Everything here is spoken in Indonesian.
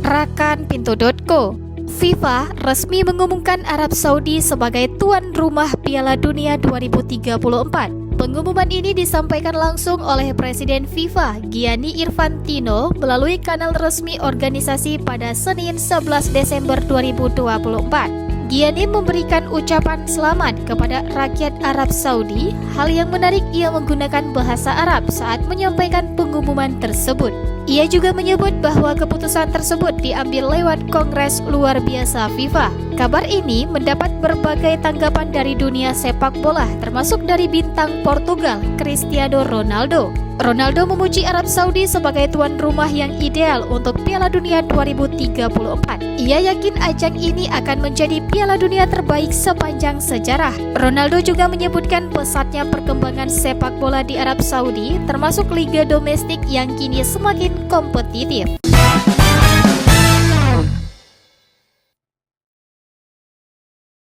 Rakan.co, FIFA resmi mengumumkan Arab Saudi sebagai tuan rumah Piala Dunia 2034. Pengumuman ini disampaikan langsung oleh Presiden FIFA Gianni Infantino melalui kanal resmi organisasi pada Senin 11 Desember 2024. Gianni memberikan ucapan selamat kepada rakyat Arab Saudi. Hal yang menarik, ia menggunakan bahasa Arab saat menyampaikan pengumuman tersebut. Ia juga menyebut bahwa keputusan tersebut diambil lewat Kongres Luar Biasa FIFA. Kabar ini mendapat berbagai tanggapan dari dunia sepak bola, termasuk dari bintang Portugal, Cristiano Ronaldo. Ronaldo memuji Arab Saudi sebagai tuan rumah yang ideal untuk Piala Dunia 2034. Ia yakin ajang ini akan menjadi Piala Dunia terbaik sepanjang sejarah. Ronaldo juga menyebutkan pesatnya perkembangan sepak bola di Arab Saudi, termasuk liga domestik yang kini semakin kompetitif.